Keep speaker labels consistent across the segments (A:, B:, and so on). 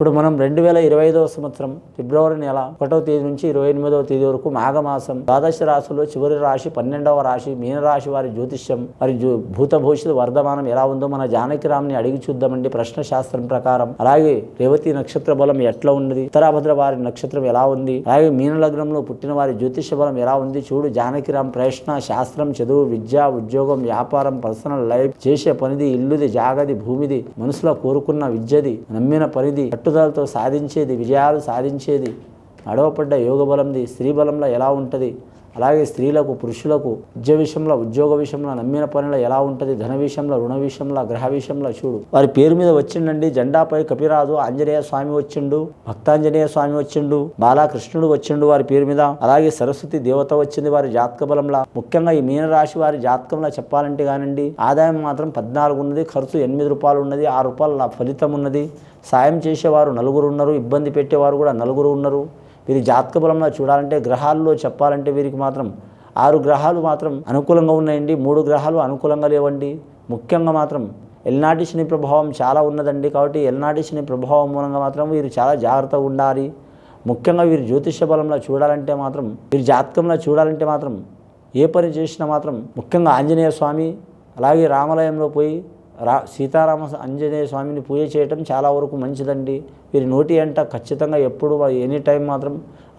A: ఇప్పుడు మనం 2025వ సంవత్సరం ఫిబ్రవరి నెల 1వ తేదీ నుంచి 28వ తేదీ వరకు మాఘమాసం ద్వాదశ రాశుల్లో చివరి రాశి 12వ రాశి మీనరాశి వారి జ్యోతిష్యం మరి భూత భవిష్యత్తు వర్ధమానం ఎలా ఉందో మన జానకిరామ్ని అడిగి చూద్దామండి. ప్రశ్న శాస్త్రం ప్రకారం అలాగే రేవతి నక్షత్ర బలం ఎట్లా ఉన్నది, ఉత్తరాభద్ర వారి నక్షత్రం ఎలా ఉంది, అలాగే మీన లగ్నంలో పుట్టిన వారి జ్యోతిష్య బలం ఎలా ఉంది చూడు. జానకిరామ్ ప్రశ్న శాస్త్రం చదువు విద్య ఉద్యోగం వ్యాపారం పర్సనల్ లైఫ్ చేసే పనిది ఇల్లుది జాగది భూమిది మనసులో కోరుకున్న విద్యది నమ్మిన పనిది పట్టుదలతో సాధించేది విజయాలు సాధించేది నడవపడ్డ యోగ బలంది స్త్రీ బలంలో ఎలా ఉంటుంది, అలాగే స్త్రీలకు పురుషులకు విద్య విషయంలో ఉద్యోగ విషయంలో నమ్మిన పనులు ఎలా ఉంటుంది, ధన విషయంలో రుణ విషయంలో గ్రహ విషయంలో చూడు. వారి పేరు మీద వచ్చిండండి జెండాపై కపిరాజు ఆంజనేయ స్వామి వచ్చిండు, భక్తాంజనేయ స్వామి వచ్చిండు, బాలకృష్ణుడు వచ్చిండు వారి పేరు మీద, అలాగే సరస్వతి దేవత వచ్చింది వారి జాతక బలంలో. ముఖ్యంగా ఈ మీనరాశి వారి జాతకంలో చెప్పాలంటే కానండి ఆదాయం మాత్రం 14 ఉన్నది, ఖర్చు 8 రూపాయలు ఉన్నది, 6 రూపాయల ఫలితం ఉన్నది. సాయం చేసేవారు 4 ఉన్నారు, ఇబ్బంది పెట్టేవారు కూడా 4 ఉన్నారు. వీరి జాతక బలంలో చూడాలంటే గ్రహాల్లో చెప్పాలంటే వీరికి మాత్రం 6 గ్రహాలు మాత్రం అనుకూలంగా ఉన్నాయండి, 3 గ్రహాలు అనుకూలంగా లేవండి. ముఖ్యంగా మాత్రం ఎల్నాటి శని ప్రభావం చాలా ఉన్నదండి. కాబట్టి ఎల్నాటి శని ప్రభావం మూలంగా మాత్రం వీరు చాలా జాగ్రత్తగా ఉండాలి. ముఖ్యంగా వీరి జ్యోతిష బలంలో చూడాలంటే మాత్రం వీరి జాతకంలో చూడాలంటే మాత్రం ఏ పని చేసినా మాత్రం ముఖ్యంగా ఆంజనేయ స్వామి అలాగే రామాలయంలో పోయి సీతారామ ఆంజనేయ స్వామిని పూజ చేయటం చాలా వరకు మంచిదండి. వీరి నోటి అంట ఖచ్చితంగా ఎప్పుడు ఎనీ టైం మాత్రం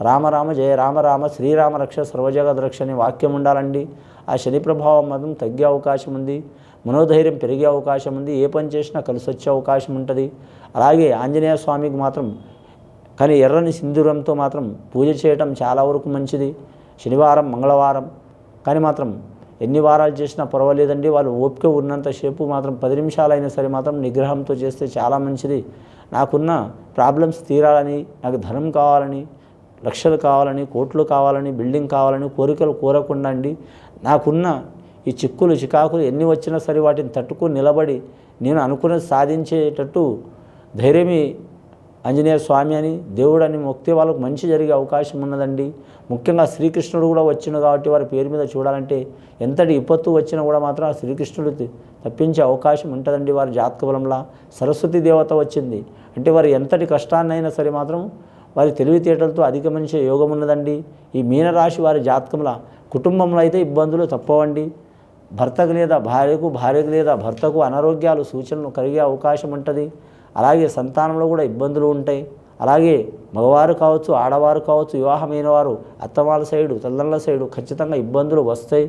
A: రామ జయ రామ శ్రీరామ రక్ష సర్వజగద్ రక్ష అనే వాక్యం ఉండాలండి. ఆ శని ప్రభావం మాత్రం తగ్గే అవకాశం ఉంది, మనోధైర్యం పెరిగే అవకాశం ఉంది, ఏ పని చేసినా కలిసి వచ్చే అవకాశం ఉంటుంది. అలాగే ఆంజనేయ స్వామికి మాత్రం కానీ ఎర్రని సింధూరంతో మాత్రం పూజ చేయటం చాలా వరకు మంచిది. శనివారం మంగళవారం కానీ మాత్రం ఎన్ని వారాలు చేసినా పర్వాలేదండి. వాళ్ళు ఓపిక ఉన్నంతసేపు మాత్రం 10 నిమిషాలైనా సరే మాత్రం నిగ్రహంతో చేస్తే చాలా మంచిది. నాకున్న ప్రాబ్లమ్స్ తీరాలని, నాకు ధనం కావాలని, లక్షలు కావాలని, కోట్లు కావాలని, బిల్డింగ్ కావాలని కోరికలు కోరకుండా అండి నాకున్న ఈ చిక్కులు చికాకులు ఎన్ని వచ్చినా సరే వాటిని తట్టుకుని నిలబడి నేను అనుకున్నది సాధించేటట్టు ధైర్యమే ఆంజనేయ స్వామి అని దేవుడని మొక్కితే వాళ్ళకు మంచి జరిగే అవకాశం ఉన్నదండి. ముఖ్యంగా శ్రీకృష్ణుడు కూడా వచ్చిండు కాబట్టి వారి పేరు మీద చూడాలంటే ఎంతటి విపత్తు వచ్చినా కూడా మాత్రం ఆ శ్రీకృష్ణుడు తప్పించే అవకాశం ఉంటుందండి. వారి జాతక బలంలో సరస్వతి దేవత వచ్చింది అంటే వారు ఎంతటి కష్టాన్నైనా సరే మాత్రం వారి తెలివితేటలతో అధిగమించే యోగం ఉన్నదండి. ఈ మీనరాశి వారి జాతకంలో కుటుంబంలో అయితే ఇబ్బందులు తప్పవండి. భర్తకు లేదా భార్యకు లేదా భర్తకు అనారోగ్యాలు సూచనలు కలిగే అవకాశం ఉంటుంది. అలాగే సంతానంలో కూడా ఇబ్బందులు ఉంటాయి. అలాగే మగవారు కావచ్చు ఆడవారు కావచ్చు వివాహమైన వారు అత్తమాల సైడు తల్లంల సైడు ఖచ్చితంగా ఇబ్బందులు వస్తాయి.